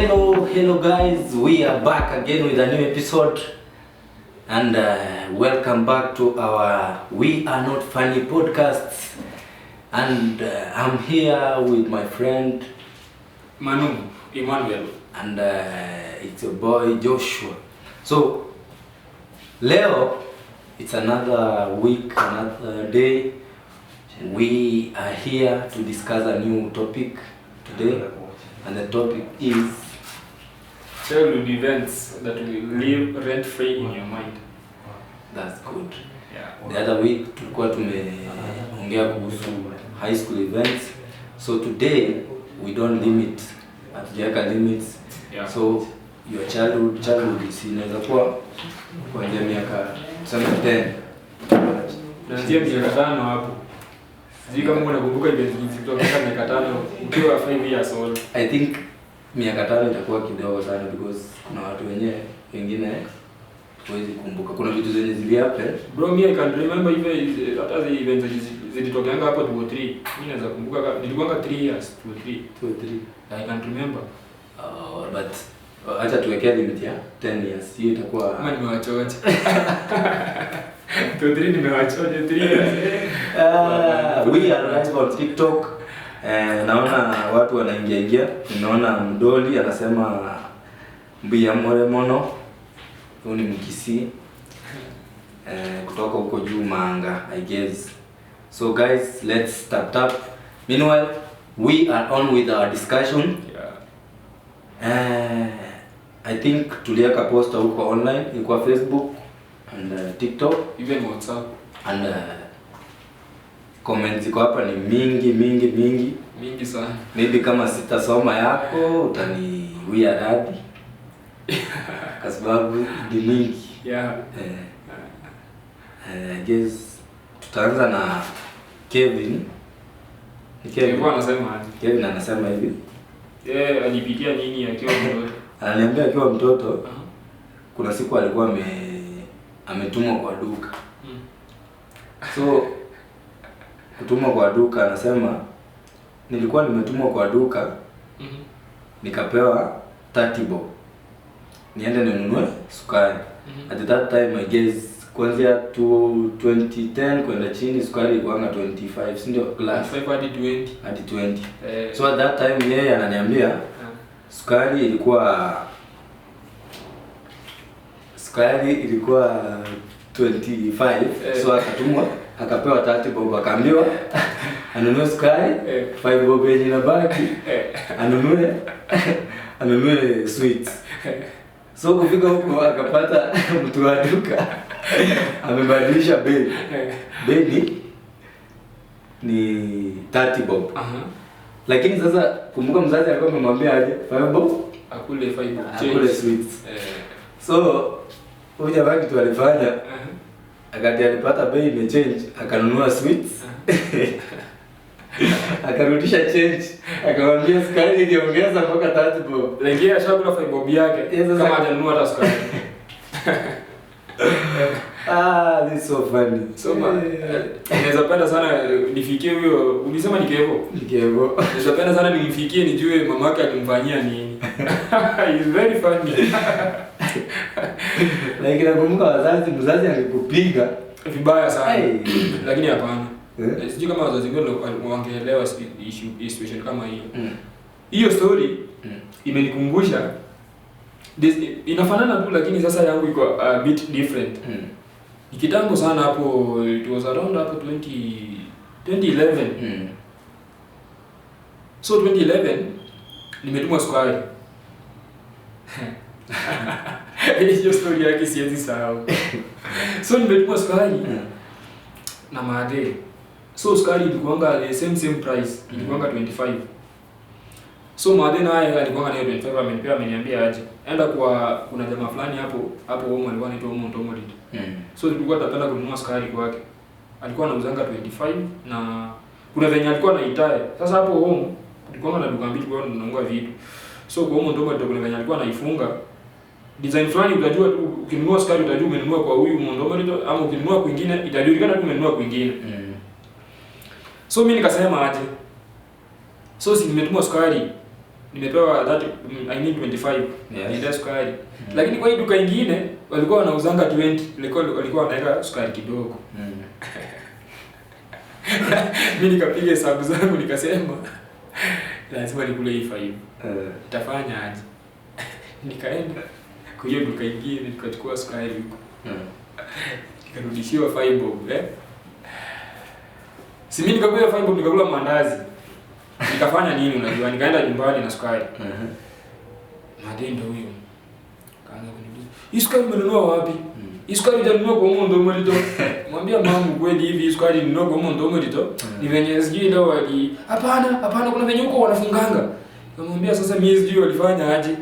Hello guys, we are back again with a new episode and welcome back to our We Are Not Funny podcasts, and I'm here with my friend Manu Emmanuel and it's your boy Joshua. So Leo, it's another week, another day. We are here to discuss a new topic today, and the topic is childhood events that will live rent free in your mind. That's good. Yeah. The other week tulikuwa tumeongea kuhusu high school events. So today we don't limit. Hatujaweka limits. Yeah. So your childhood inaweza kuwa kuanzia miaka 10. Naanzia miaka 5 hapo. Sijui kama unakumbuka events kutoka miaka 5 ukiwa 5 years old. I think miaka 5 itakuwa kidogo sana because kuna watu wengine huwezi kumbuka. Kuna vitu zenye zilihappen. Bro, me I can remember even hata the events zilitokeanga hapo 2 or 3. Mimi naweza kumbuka nilikuwa 3 years, 2 or 3. I can remember. But acha tuwekea limit ya 10 years. Hiyo itakuwa kama nimewachocha. 2 3 nimewachocha 3 years. We are live on TikTok. Naona watu wanaingia. Nimeona Mdoli anasema Mbia Mono. Huyu ni Mkisi. Kutoka huko juu Manga, I guess. So guys, let's tap. Meanwhile, we are on with our discussion. Yeah. I think tuliweka poster huko online, ilikuwa Facebook and TikTok, Even WhatsApp. And comments ziko hapa ni mingi sana. Maybe kama sitasoma yako utaniwia radhi kwa sababu ni mingi. Yeah. I guess tutaanza na Kevin Kevin anasema hivi. Alipitia nini akiwa mtoto? Ananiambia akiwa mtoto kuna siku alikuwa ametumwa kwa duka. So kutumwa kwa duka, anasema nilikuwa nimetumwa kwa duka. Nikapewa 30 bob. Niende ninunue sukari. At that time I guess kuanzia 2010 kwenda chini sukari ilikuwa 25, si ndio? Class 5 hadi 20. Hadi 20. So at that time yeye ananiambia sukari ilikuwa 25. So akatumwa akapewa 30 bob, akaambiwa anunue sukari 5 bob yenye inabaki anunue sweets. So kufika huko akapata mtu wa duka amebadilisha bei. Bei ni 30 bob. Lakini sasa kumbuka mzazi alikuwa amemwambia aje 5 bob akule 5 bob akule sweets. So huyu jamaa kitu alifanya akati alipata bei imechange, akanunua sweets. Akarudisha change, akamwambia sukari iliongeza mpaka 30 bob. Lakini ashakula 5 bob yake kama hajanunua hata sukari. This is so funny. So naweza penda sana nifikie huyo, ulisema ni Kevo. Naweza penda sana nimfikie nijue mamake alimfanyia nini. It's very funny. Like nakumbuka mzazi angekupiga vibaya sana. Lakini hapana. Sijui kama wazazi wengine wangeelewa situation kama hiyo. Hiyo story imenikumbusha inafanana tu, lakini sasa yangu iko a bit different. Ni kitambo sana hapo, it was around hapo 2011. So 2011 nimetumwa sukari. Hiyo story yake siwezi sahau. So nimetumwa sukari na maade. So sukari ilikuwa the same price, ilikuwa 25. So maade naye alikuwa na 25, ameniambia aje enda kwa kuna jamaa fulani hapo home alikuwa anaitwa Montomori. So tulikuwa tunapenda kununua sukari kwake. Alikuwa anauzanga 25 na kuna venye alikuwa anaitae. Sasa hapo home tulikuwa na duka mbili kwa tunanunua vitu. So kwa Montomori kuna venye alikuwa anaifunga design fulani, utajua tu ukinunua sukari utajua umenunua kwa huyu Montomori, ama ukinunua kwingine itajulikana tu umenunua kwingine. So mimi nikasema aje. So si nimetumwa sukari nimepewa that I need 25 ndio sukari. Lakini kwa hii duka nyingine walikuwa wanauzanga 20, walikuwa wanaweka sukari kidogo. Mimi nikapiga hesabu zangu nikasema lazima nikule hii 5. Nitafanya aje? Nikaenda kwa hiyo duka nyingine nikachukua sukari huko. Nikarudishiwa 5 bob, Si mimi nikakuja 5 bob nikakula mandazi. Nikafanya nini unajua? Nikaenda nyumbani na sukari. Madeni ndio huyo. Kaanza kuniuliza, "Hii sukari umenunua wapi?" "Hii sukari nilinunua kwa Mondo Morito." Mwambia mama kweli hivi sukari nilinunua kwa Mondo Morito. Ni venye sijui ndio wali. Hapana kuna venye huko wanafunganga. Nikamwambia sasa mimi sijui walifanya aje.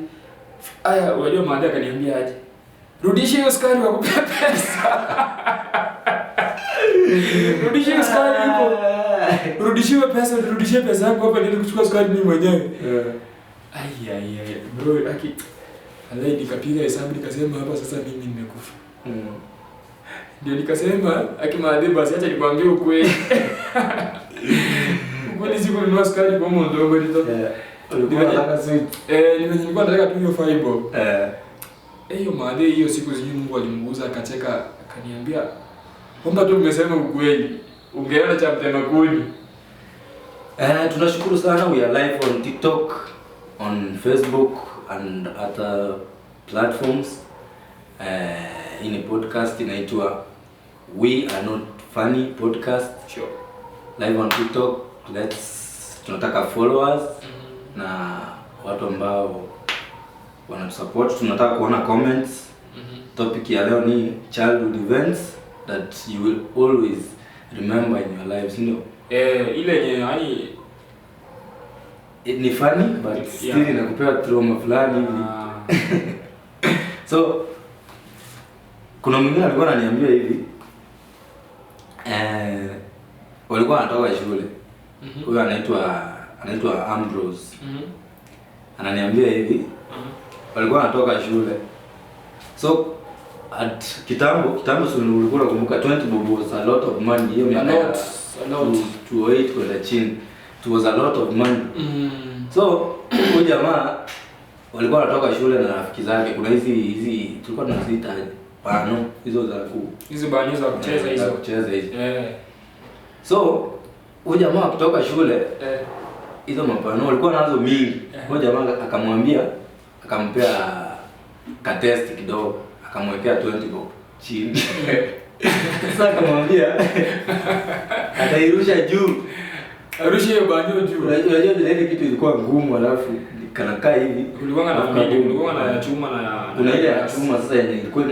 Aya, unajua maada akaniambia aje. "Rudisha hiyo sukari wakupe pesa." Rudisha hiyo sukari huko. Rudishie pesa yako hapa ndio kuchukua sukari mimi mwenyewe. Ai bro, alai nikapiga hesabu nikasema hapa sasa mimi nimekufa. Ndio nikasema maadhi basi acha nikwambie ukweli. Ukweli siku nilinunua sukari kwa Mondo Morito. Nilikuwa nataka tu hiyo 5 bob. Hiyo maadhi hiyo siku sijui Mungu alimunguza akacheka akaniambia, "Kwamba tu umesema ukweli. Ungeona cha mtema kuni." Tunashukuru sana. We are live on TikTok, on Facebook and other platforms. Hii ni podcast inaitwa We Are Not Funny Podcast. Sure. Live on TikTok. Tunataka followers na watu ambao wanatusupport. Tunataka kuona comments. Topic ya leo ni childhood events that you will always remember in your lives, you know. Ile yenye yani ni funny but still inakupea trauma fulani hivi. So kuna mwingine alikuwa ananiambia hivi walikuwa wanatoka shule. Huyo anaitwa Ambrose. Ananiambia hivi walikuwa wanatoka shule. So at kitambo ulikuwa unakumbuka 20 bob was a lot of money. Hiyo a lot to 8 kwenda chini. It was a lot of money. So huyo jamaa walikuwa wanatoka shule na rafiki zake. Kuna hizi tulikuwa tunaziita bano, hizo hizo bano za kucheza hizo. So huyo jamaa kutoka shule hizo mapano walikuwa nazo mingi. Huyo jamaa akamwambia akampea ka test kidogo, akamwekea 20 bob chini. Sasa akamwambia atairusha juu. Arusha hiyo banyo juu. Unajua ile kitu ilikuwa ngumu alafu kanakaa hivi. Kulikuwa na mimi, kulikuwa na chuma na kuna ile ya chuma sasa yenye ilikuwa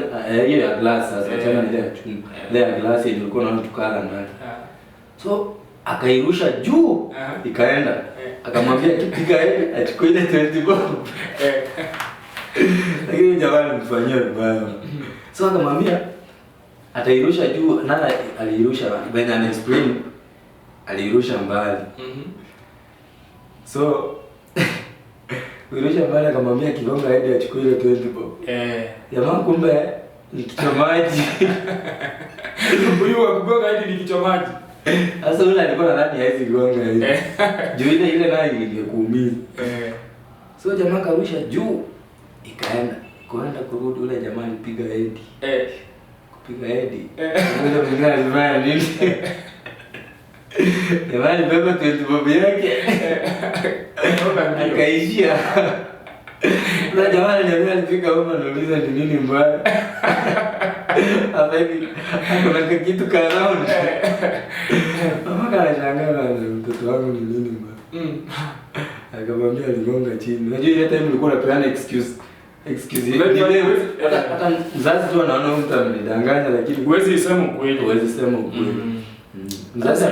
hiyo ya glass sasa tena ile ya chuma. Ile ya glass yenye ilikuwa na tukala ndani. So akairusha juu ikaenda. Akamwambia kipiga ile achukue ile 20 bob. Lakini jamaa mfanyia vibaya. So akamwambia atairusha juu na alirusha bena na explain alirusha mbali. So alirusha mbali akamwambia kigonga aende achukue ile 20 bob. Jamaa kumbe ni kichomaji. Huyu akugonga hadi ni kichomaji. Sasa yule alikuwa nadhani haizi gonga hivi. Juu ile nayo ingekuumiza. So jamaa karusha juu ikaenda. Kwenda kurudi ule jamaa alipiga head. Kupiga head. Yule mwingine alifanya nini? Jamaa alibeba 20 bob yake. Akaishia. Na jamaa alipiga huko anauliza ni nini mbaya. Hapa hivi kuna kitu ka round. Mama kanashangaa na mtoto wangu ni nini mbaya. Akamwambia aligonga chini. Unajua ile time ulikuwa unapeana excuse. Hata mzazi tu anaona mtu amenidanganya lakini huwezi sema ukweli. Mzazi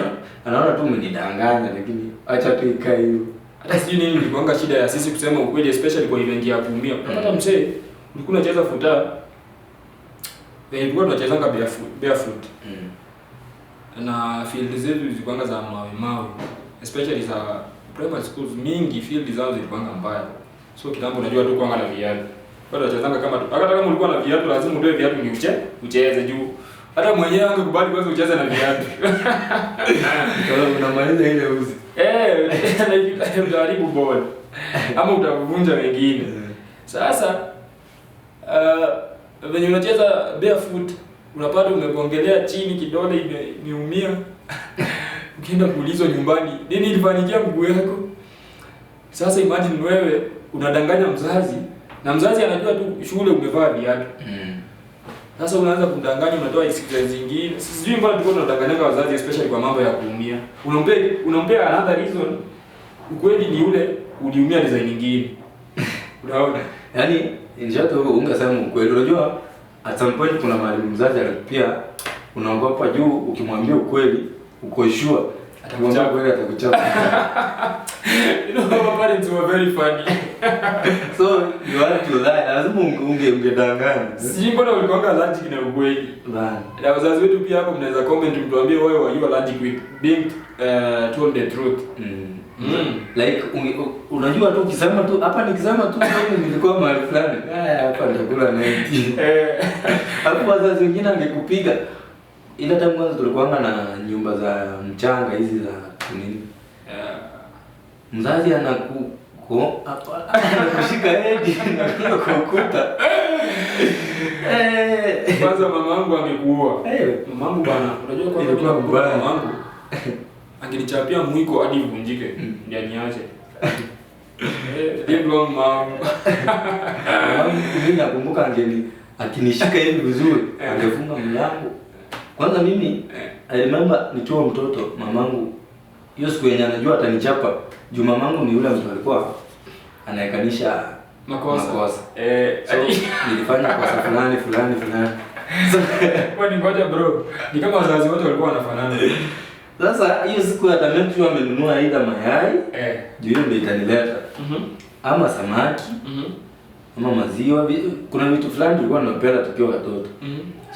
anaona tu umenidanganya lakini acha tu ikae hiyo. Hata sijui nini ilikuanga shida ya sisi kusema ukweli, especially kwa event ya kuumia. Unapata mzee ulikuwa unacheza futa. Tulikuwa tunachezanga barefoot. Na field zetu zilikuanga za mawe. Especially za primary schools mingi field zao zilikuanga mbaya. So kitambo unajua tu kuanga na viatu. Bado tunachezanga kama hata kama ulikuwa na viatu lazima utoe viatu ndio ucheze juu. Hata mwenyewe angekubali kwanza ucheze na viatu. Kwa unamaliza ile uzi. Na utaharibu ball. Ama utavunja wengine. Sasa venye unacheza barefoot unapata umegongelea chini kidole imeumia. Ukienda kuulizwa nyumbani, nini ilifanikia mguu yako? Sasa imagine wewe unadanganya mzazi na mzazi anajua tu shule umevaa viatu. Sasa unaanza kudanganya, unatoa excuse zingine. Sijui mbona tulikuwa tunadanganya wazazi especially kwa mambo ya kuumia. Unampea another reason. Ukweli ni ule uliumia design nyingine. Unaona? Yaani injato ungesema ukweli. Unajua at some point kuna mahali mzazi pia unaogopa juu ukimwambia ukweli uko sure atakuchapa kweli atakuchapa. You know our parents were very funny. So you want to lie, lazima ungedanganya. Sijui mbona ulikuwa allergic na ukweli. Bana. Na wazazi wetu pia hapo mnaweza comment mtuambie wewe were you allergic with being told the truth. Like unajua tu ukisema tu hapa nikisema tu mimi nilikuwa mahali fulani. Hapa nitakula 90. Hapo wazazi wengine angekupiga. Ile time mwanzo tulikuwa na nyumba za mchanga hizi za nini? Mzazi anakushika hedi na kukuta. Kwanza mamangu angekuua. Mamangu bana, unajua kwa nini mamangu angenichapia mwiko hadi ivunjike ndio niache. Deep long mom. Mimi nakumbuka akinishika hivi vizuri, angefunga mlango. Kwanza mimi I remember nikiwa mtoto mamangu hiyo siku yenye anajua atanichapa. Juu mamangu ni yule mtu alikuwa anaekanisha makosa. So, nilifanya kosa fulani. Kwa ni ngoja bro. Ni kama wazazi wote walikuwa wanafanana. Sasa hiyo siku atamejua amenunua aidha mayai. Juu hiyo ndio itanileta. Ama samaki. Ama maziwa. Kuna vitu fulani tulikuwa tunapenda tukiwa watoto.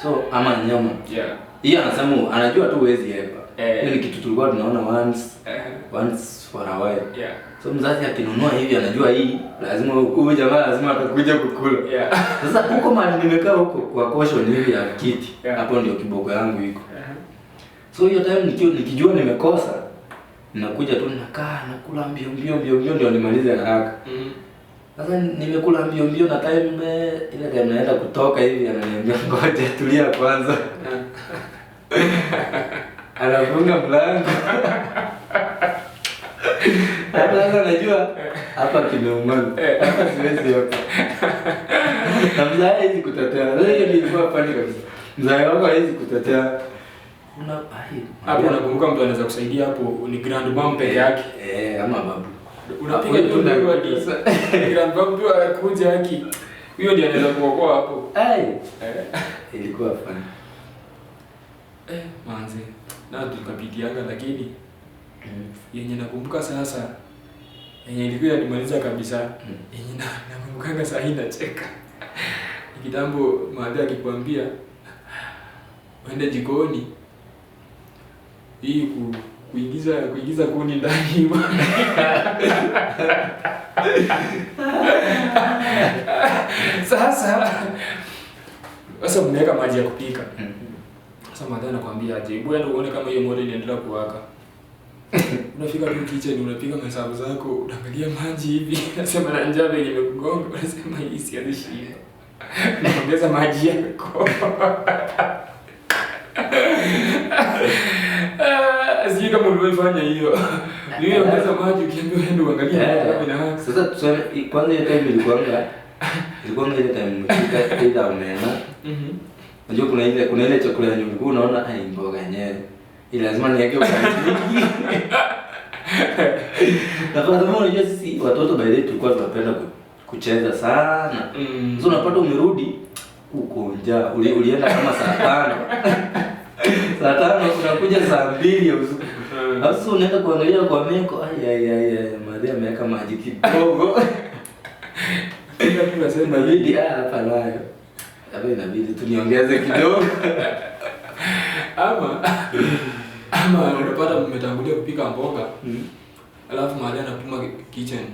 So ama nyama. Hiyo anasema anajua tu huwezi hepa. Hiyo ni kitu tulikuwa tunaona once for a while. So mzazi akinunua hivi anajua hii lazima huyu jamaa lazima atakuja kukula. Sasa huko mahali nimekaa huko kwa caution hivi ya kiti. Hapo ndio kiboko yangu iko. So hiyo time nikijua nimekosa ninakuja tu ninakaa nakula mbio ndio nimalize haraka. Sasa nimekula mbio na time ile time naenda kutoka hivi ananiambia ngoja tulia kwanza. Anafunga mlango. Sasa najua hapa kimeumana. Hapa siwezi yote. Na mzazi hizi kutetea. Hiyo ilikuwa funny kabisa. Mzazi wako hizi kutetea. Hapo nakumbuka mtu anaweza kusaidia hapo ni grandmom peke yake. Ama babu. Unapiga tu ndio hadi. Grandmom tu akuja haki. Huyo ndiye anaweza kuokoa hapo. Ilikuwa funny. Manze. Na tukapitianga lakini yenye nakumbuka sasa yenye ilikuwa nimaliza kabisa yenye nakumbuka saa hii nacheka. Kitambo maadhi akikwambia uende jikoni hii kuingiza kuni ndani. Sasa mnaweka maji ya kupika. Sasa madhana anakuambia aje, hebu enda uone kama hiyo moto inaendelea kuwaka. Unafika tu kitchen unapiga mahesabu zako, unaangalia maji hivi, nasema na njaa yenye imekugonga, unasema hii si alishi. Unaongeza maji yako. Sijui kama ulifanya hiyo. Hiyo ongeza maji ukiambiwa enda uangalie hapo ina. Sasa tuseme kwanza ile time ilikuwa ile time mfika aidha umeona. Unajua kuna ile chakula yenye ulikuwa unaona mboga yenyewe. Ile lazima niweke ukali. Na kwa sababu unajua sisi watoto by the way tulikuwa tunapenda kucheza sana. So unapata umerudi uko njaa. Ulienda kama saa 5. Saa 5 unakuja saa 2 ya usiku. Sasa unaenda kuangalia kwa meko madhe ameweka maji kidogo. Ndio tunasema hivi hapa nayo. Hapo inabidi tuniongeze kidogo. Ama unapata mmetangulia kupika mboga. Alafu mahali anatuma kitchen.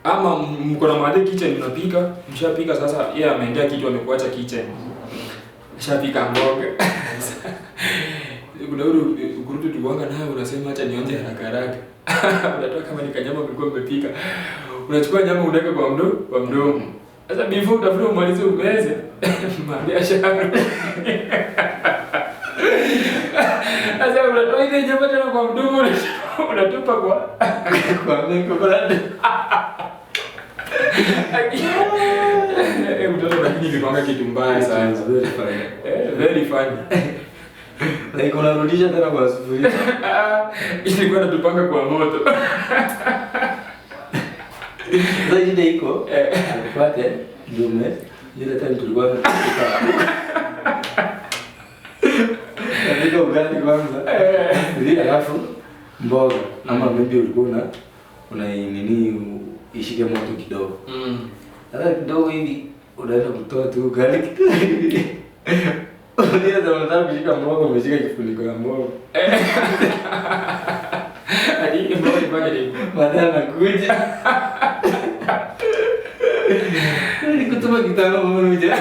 Ama mko na mahali kitchen mnapika, mshapika sasa yeye ameendea kitu amekuacha kitchen. shapika mboga. Kuna ule ukurutu tukuanga nayo unasema acha nionje haraka haraka. Unatoa kama ni kanyama ulikuwa umepika. Unachukua nyama unaweka kwa mdomo. Sasa before utafuna umalize umeze. Biashara. Sasa unatoa ile nyama tena kwa mdomo unatupa kwa mengo brother. Mtoto lakini nilikuanga kitu mbaya sana. Very funny. Very funny. Like unarudisha tena kwa sufuria. Ilikuwa natupanga kwa moto. Sasa shida iko upate dume ile time tulikuwa tunapika. Ndio ugali kwanza. Ndio alafu mboga ama maybe ulikuwa una nini ishike moto kidogo. Sasa kidogo hivi unaenda kutoa tu ugali kidogo hivi. Ndio ndio unataka kushika mboga umeshika kifuniko ya mboga. Hadi mboga ifanye nini? Baadaye anakuja. Nikutuma kitano mmoja.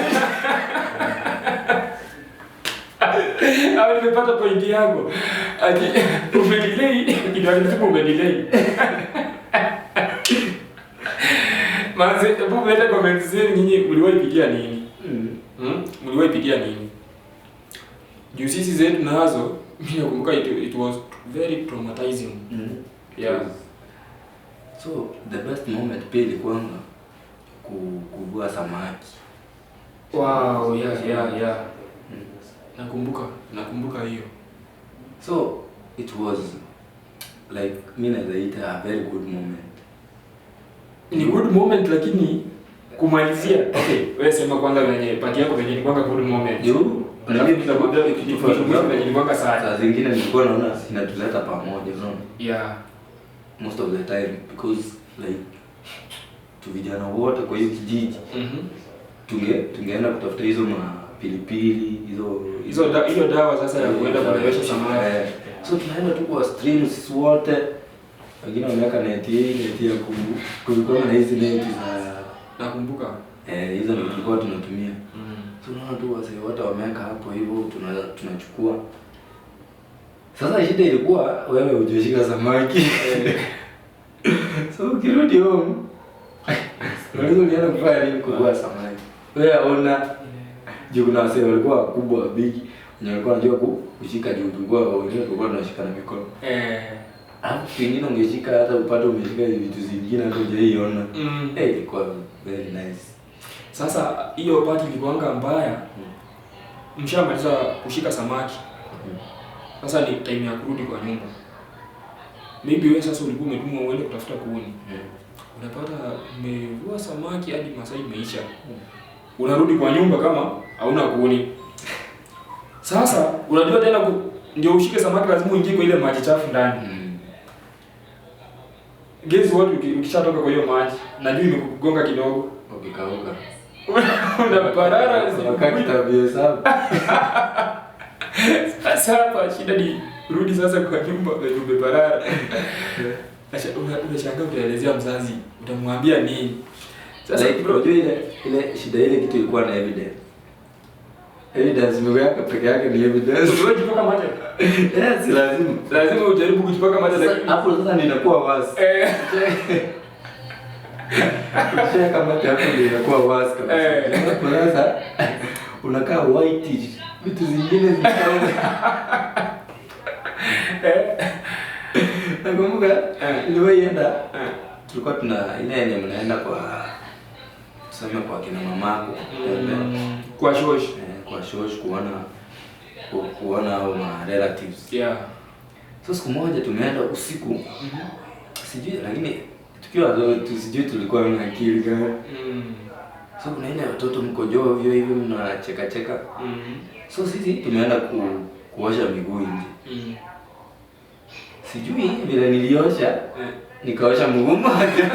Nimepata point yako. Aje umedelay kidogo umedelay. Manze, hebu leta comments zenu nyinyi mliwahi pitia nini? Mliwahi pitia nini? Juu sisi zetu nazo, mimi nakumbuka it was very traumatizing. Yeah. So the best moment pia ilikuwa kuvua samaki. Wow, yeah. Nakumbuka hiyo. So it was like mimi naita a very good moment. Ni good moment lakini kumalizia. Okay, wewe sema kwanza venye pati yako venye ni kwanga good moment. Alafu nitakwambia kitu venye ni kwanga saa zingine nilikuwa naona inatuleta pamoja, unaona? Yeah. Most of the time because like tu vijana wote kwa hiyo kijiji. Tungeenda kutafuta hizo pilipili, hizo dawa sasa ya kuenda kulewesha samaki. So tunaenda tu kwa streams wote. Wengine wameweka neti ya kulikuwa na hizi neti za nakumbuka. Hizo ndio tulikuwa tunatumia. So unaona tu wazee wote wameweka hapo hivyo tunachukua. Sasa shida ilikuwa wewe hujashika samaki. So ukirudi home unaweza ulienda kufanya nini kuvua samaki? Wewe una juu kuna wazee walikuwa wakubwa bigi, walikuwa wanajua kushika juu tulikuwa wengine tulikuwa tunashika na mikono. Alafu pengine ungeshika hata upate umeshika vitu zingine hata hujaiona. Ilikuwa very nice. Sasa hiyo party ilikuwanga mbaya. Mshamaliza kushika samaki. Sasa ni time ya kurudi kwa nyumba. Maybe wewe sasa ulikuwa umetumwa uende kutafuta kuni. Unapata umevua samaki hadi masaa imeisha. Unarudi kwa nyumba kama hauna kuni. Sasa unajua tena ndio ushike samaki lazima uingie kwa ile maji chafu ndani. Guess what, ukishatoka kwa hiyo maji najua imekugonga kidogo ukikauka. Unaparara wakati tabia sababu. Sasa hapa shida ni rudi sasa kwa nyumba umeparara. Unashangaa utaelezea mzazi, utamwambia nini? Sasa unajua ile shida ile kitu ilikuwa na evidence. Evidence imeweka peke yake ni evidence. Wewe jipaka mate. Yes, lazima ujaribu kujipaka mate lakini hapo sasa ninakuwa wazi. Kisha kama hapo ndio inakuwa wazi kabisa. Sasa unakaa white vitu zingine zinakaa. Nakumbuka niliwaenda tulikuwa tuna ile yenye mnaenda kwa tuseme kwa kina mamako kwa shosh kuona hao ma relatives. Yeah. So siku moja tumeenda usiku. Sijui lakini tukiwa wadogo sijui tulikuwa na akili gani. So kuna ile watoto mko jovyo hivi mnacheka. So sisi tumeenda kuosha miguu nje. Sijui vile niliosha nikaosha mguu mmoja.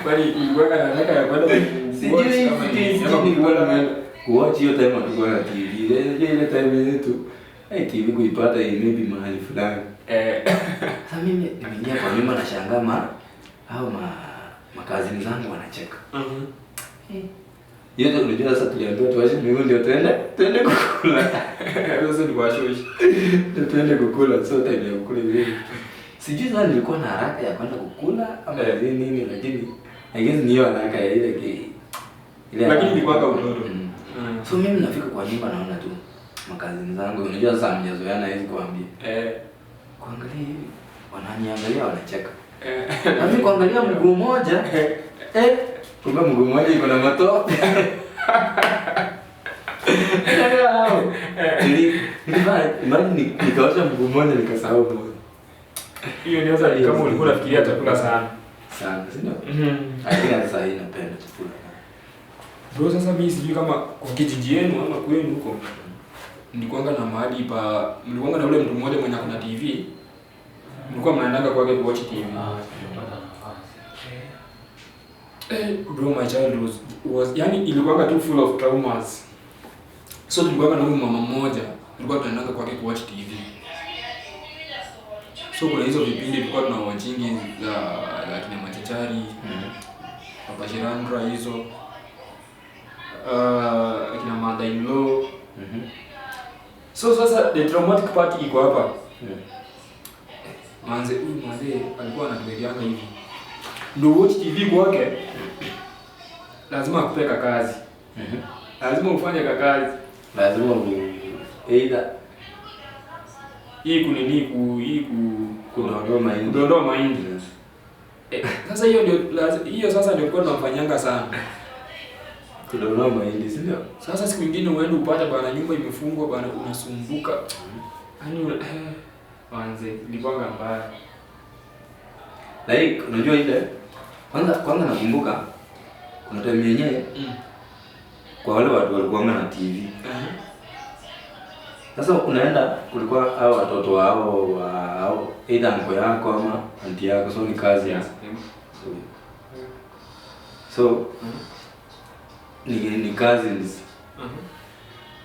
Bali ilikuwa na haraka ya kwenda sijui kuwatch hiyo time tulikuwa na TV. Ile time yetu TV kuipata maybe mahali fulani. Sasa mimi nimeingia kwa nyumba na shangaa au makazini zangu wanacheka. Yote unajua sasa tuliambiwa tuache miguu ndio tuende kukula. Sasa ni kwa shoshi. Ndio tuende kukula, so time ya kukula vile. Sijui sana nilikuwa na haraka ya kwenda kukula ama nini, lakini I guess niyo haraka ya ile lakini ni kwanga utoto. So mimi nafika kwa nyumba naona tu makazi zangu, unajua sasa mjazoeana hizi kuambia. Kuangalia hivi, wananiangalia wanacheka. Na mimi kuangalia mguu mmoja, kumbe mguu mmoja iko na matope. Nikaosha mguu mmoja nikasahau moja. Hiyo ndio sasa kama ulikuwa unafikiria chakula sana. Sana, si ndio? Lakini sasa hii napenda chakula. Bro, sasa mimi sijui kama kwa kijiji yenu ama kwenu huko. Nilikuanga na mahali pa mlikuanga na ule mtu mmoja mwenye ako na TV. Mlikuwa mnaendanga kwake kuwatch TV. Bro, my child was yani ilikuwa tu full of traumas. So tulikuwa na huyu mama mmoja, tulikuwa tunaendanga kwake kuwatch TV. So kuna hizo vipindi tulikuwa tunawatchingi za kina Machachari, Papa Shirandra hizo. Kina Mother in Law. So sasa the traumatic part iko hapa. Manze alikuwa anatubegeanga hivi. Ndio watch TV kwake. Lazima akupeka kazi. Lazima ufanye kazi. Lazima either kudondoa mahindi. Sasa hiyo sasa ndio kwa tunafanyanga sana. Kudondoa mahindi, si ndio? Sasa siku nyingine uende upate bana nyumba imefungwa bana unasumbuka. Yaani manze ilikuwa mbaya. Like unajua ile kwanza nakumbuka kuna time yenyewe kwa wale watu walikuwa na TV. Sasa unaenda kulikuwa hao watoto wao either mko yako ama anti yako, so ni kazi ya. So ni cousins.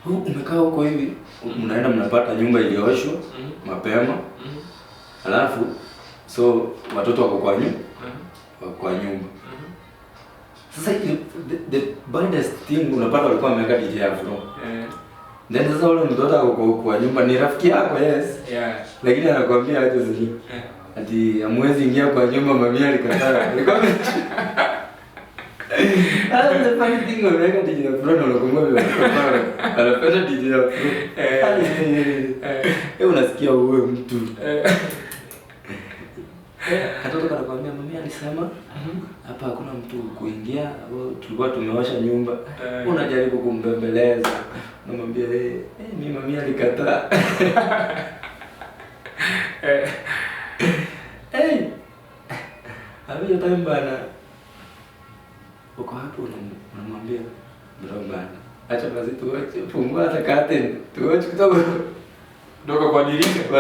Umekaa huko hivi, mnaenda mnapata nyumba iliyooshwa mapema. Alafu so watoto wako kwa nyumba. Sasa the baddest thing unapata walikuwa wameweka DJ Afro. Then sasa ule mtoto ako kwa nyumba ni rafiki yako, yes. Lakini anakuambia aje zili. Ati hamwezi ingia kwa nyumba, mami alikataa. Alikuwa the funny thing wameweka DJ Afro na unakumbuka anapenda DJ Afro. Unasikia uwe mtu. Katoto kanakwambia mami alisema hapa hakuna mtu kuingia, tulikuwa tumeosha nyumba. Unajaribu kumbembeleza. Namwambia mimi mami alikataa. Hapo time bana. Uko hapo unamwambia bro bana. Acha basi tuache fungua hata curtain. Tuache kidogo. Ndoka kwa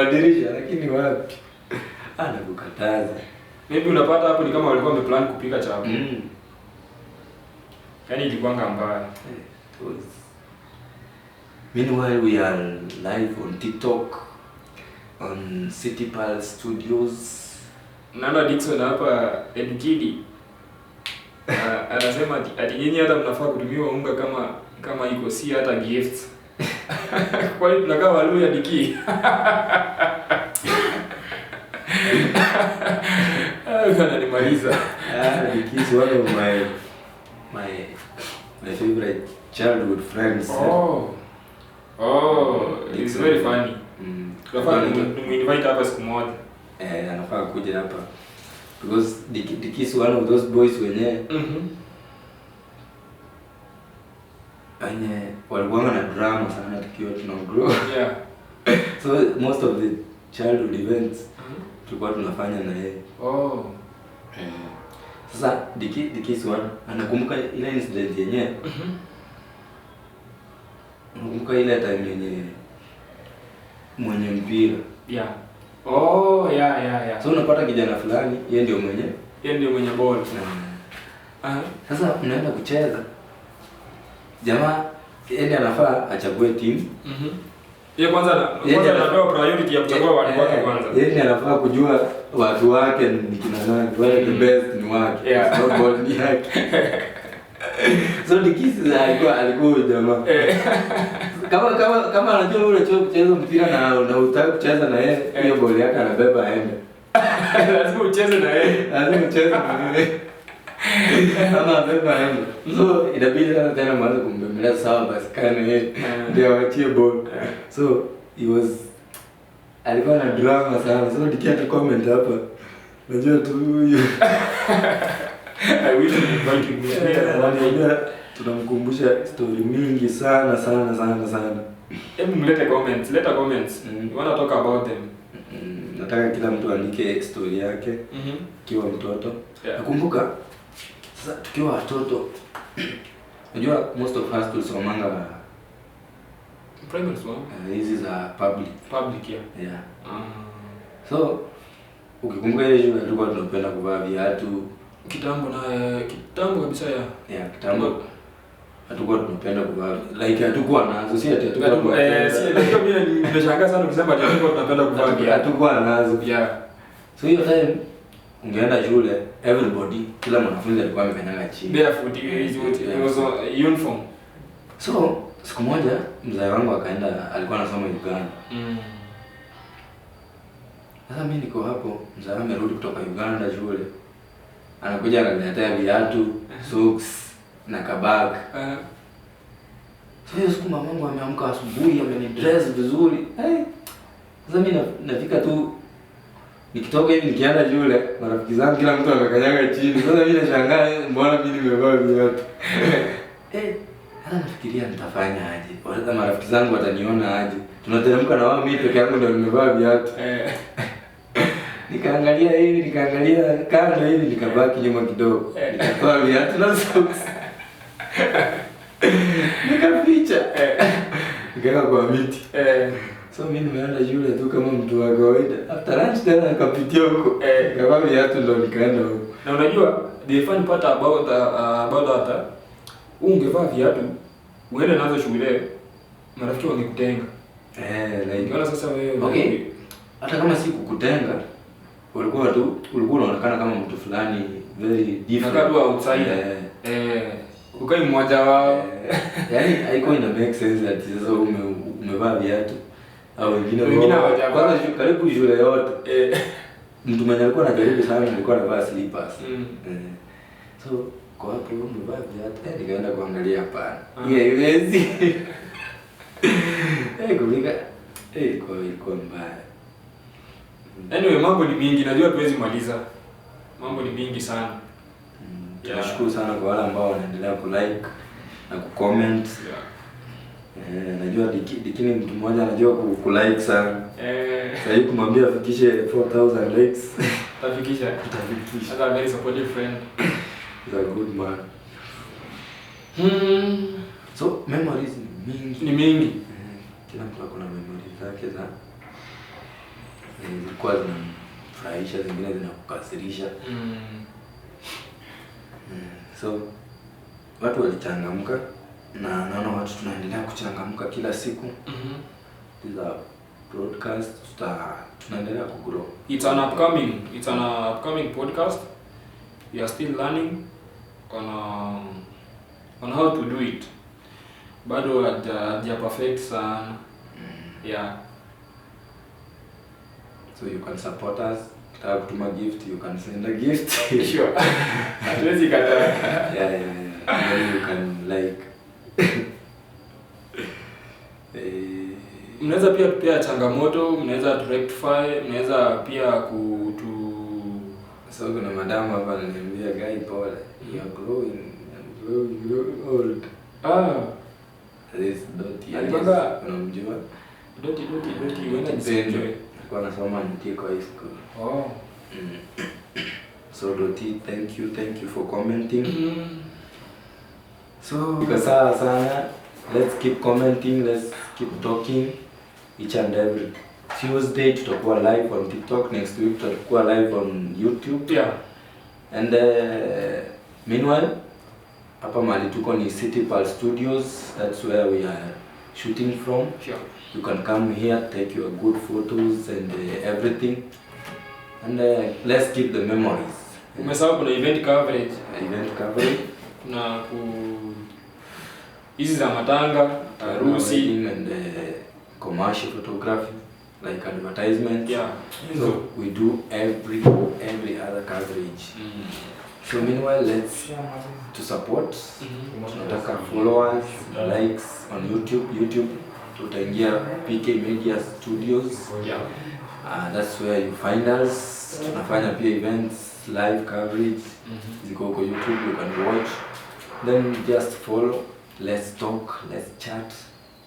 dirisha lakini wapi? Anakukataza. Maybe unapata hapo ni kama walikuwa wameplan kupika chakula. Yaani ilikuwa mbaya. Meanwhile we are live on TikTok, on City Pulse Studios. Nana Dixon hapa Edukidi. Anasema ati nyinyi hata mnafaa kutumiwa unga kama iko si hata gifts. Kwa hiyo tunakaa Waluya Diki. Kananimaliza. Diki is one of my favorite childhood friends. It's very funny. Tunafaa tuminvite hapa siku moja. Anafaa kuja hapa. Because Diki is one of those boys wenye walikuwa na drama sana tukiwa tunagrow. So most of the childhood events tulikuwa tunafanya na yeye. Sasa Diki Swan anakumbuka ile incident yenyewe. Anakumbuka ile time yenye mwenye mpira. So unapata kijana fulani, yeye ndio mwenye ball. Sasa unaenda kucheza. Jamaa yeye anafaa achague timu. Yeye kwanza anapewa priority ya kuchagua watu wake kwanza. Yeye anafaa kujua watu wake ni kina nani, wale the best ni wake. Not ball ni yake. So Dikisi alikuwa jamaa. Kama anajua ule kucheza mpira na unataka kucheza na yeye, hiyo boli yake anabeba aende. Lazima ucheze na yeye. Lazima ucheze na yeye. Ama abeba aende. So inabidi sana tena mwanzo kumbembeleza sawa basi kana yeye ndio awachie ball. So he was alikuwa na drama sana. So nikiata comment hapa. Najua tu huyu. I wish you invite me. Tunamkumbusha story mingi sana. Hebu mlete comments, leta comments. You wanna talk about them? Nataka kila mtu andike story yake. Kiwa mtoto. Yeah. Nakumbuka sasa tukiwa watoto. Unajua most of us tulisomanga primary school. Hizi za public. Public yeah. Yeah. So ukikumbuka ile shule tulikuwa tunapenda kuvaa viatu kitambo kabisa ya. Yeah, kitambo. Hatukuwa tunapenda kuvaa like hatukuwa nazo, si ati hatukuwa. Ndio mimi nimeshangaa sana ukisema ati hatukuwa tunapenda kuvaa viatu. Hatukuwa nazo. Yeah. So hiyo time ungeenda shule, everybody, kila mwanafunzi alikuwa amekanyaga chini. Barefoot, it was uniform. So siku moja mzee wangu akaenda, alikuwa anasoma Uganda. Sasa mimi niko hapo, mzee wangu amerudi kutoka Uganda shule. Anakuja ananiletea viatu, socks na kabag. So hiyo siku mamangu ameamka asubuhi, amenidress vizuri. Sasa mimi nafika tu nikitoka hivi nikienda shule, marafiki zangu kila mtu amekanyaga chini. Sasa mimi nashangaa mbona mimi nimevaa viatu. Sasa nafikiria nitafanya aje? Wale marafiki zangu wataniona aje? Tunateremka na wao, mimi peke yangu ndio nimevaa viatu. Nikaangalia hivi, nikaangalia kando hivi, nikabaki nyuma kidogo. Nikatoa viatu na socks. Nikaficha. Nikaeka kwa miti. So mimi nimeenda shule tu kama mtu wa kawaida. After lunch tena nikapitia huko. Nikavaa viatu ndo nikaenda huko. Na unajua the fun part about that ungevaa viatu uende nazo shule, marafiki wangekutenga. Like unaona sasa wewe. Okay. Hata kama si kukutenga, ulikuwa unaonekana kama mtu fulani very different. Nakatu outsider. Ukai mmoja wao. Yaani haiko ina make sense that sasa umevaa viatu au wengine hawajavaa. Kwanza karibu shule yote. Mtu mwenye alikuwa anajaribu sana alikuwa anavaa slippers. So kwa hapo umevaa viatu, nikaenda kuangalia hapana. Haiwezi. Kumika ilikuwa mbaya. Anyway, mambo ni mingi, najua tuwezi maliza. Mambo ni mingi sana. Tunashukuru sana kwa wale ambao wanaendelea kulike na kucomment. Najua Dikini mtu mmoja anajua kulike sana. Sasa hivi kumwambia afikishe 4000 likes. Tafikisha. That's a very supportive friend. He's a good man. So memories ni mingi. Kila mtu akona memories zake za zilikuwa zinafurahisha, zingine zinakukasirisha. So watu walichangamka na naona watu tunaendelea kuchangamka kila siku. These are broadcast, tunaendelea kugrow. It's an upcoming podcast. We are still learning on how to do it. Bado haja perfect sana. Yeah. So you can support us. Kitaka kutuma gift, you can send a gift. Sure. Hatuwezi kataa. Yeah. Then you can like mnaweza pia tupea changamoto, mnaweza rectify, mnaweza pia so kuna madam hapa ananiambia guy pole, you are growing old. This doti alipanga unamjua doti wenda nisije kwa nasoma Mtiko High School. So Doti, thank you for commenting. So iko sawa sana. Let's keep commenting, let's keep talking each and every Tuesday. Tutakuwa live on TikTok, next week tutakuwa live on YouTube. Yeah. And meanwhile hapa mahali tuko ni City Pal Studios, that's where we are shooting from. Sure. You can come here, take your good photos and everything. And let's keep the memories. Umesahau kuna event coverage. Kuna Hizi za matanga, harusi and commercial photography like advertisement. Yeah. So we do every other coverage. So meanwhile, let's to support. Tunataka followers, likes on YouTube. Tutaingia PK Media Studios. Yeah. That's where you find us. Tunafanya pia events, live coverage. Ziko kwa YouTube, you can watch. Then just follow. Let's talk. Let's chat.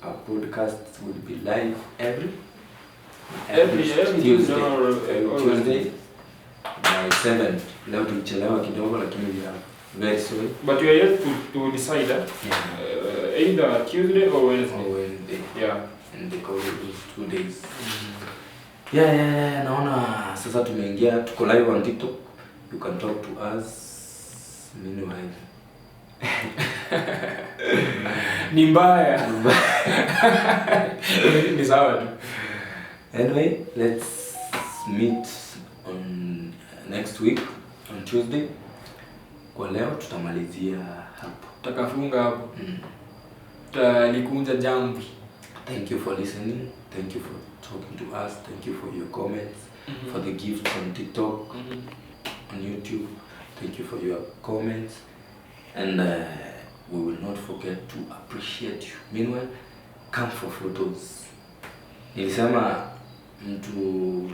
Our podcast will be live every Tuesday. Tuesday by 7. Leo tulichelewa kidogo lakini we are very sorry. But you are yet to decide either Tuesday or Wednesday. Yeah. And they call it 2 days. Yeah. Naona sasa tumeingia, tuko live on TikTok. You can talk to us. Meanwhile. Ni mbaya. Ni sawa tu. Anyway, let's meet on next week on Tuesday. Kwa leo tutamalizia hapo. Takafunga hapo. Talikunja jambo. Thank you for listening. Thank you for talking to us. Thank you for your comments, for the gifts on TikTok, on YouTube. Thank you for your comments. And we will not forget to appreciate you. Meanwhile, come for photos. Nilisema mtu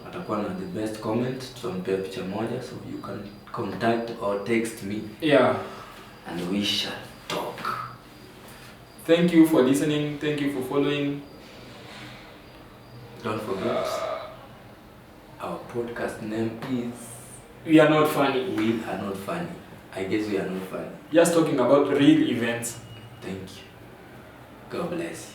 atakuwa na the best comment, tutampea picha moja, so you can contact or text me. Yeah. And we shall talk. Thank you for listening. Thank you for following. Don't forget, our podcast name is We Are Not Funny. We Are Not Funny. I guess we are not funny. Just talking about real events. Thank you. God bless you.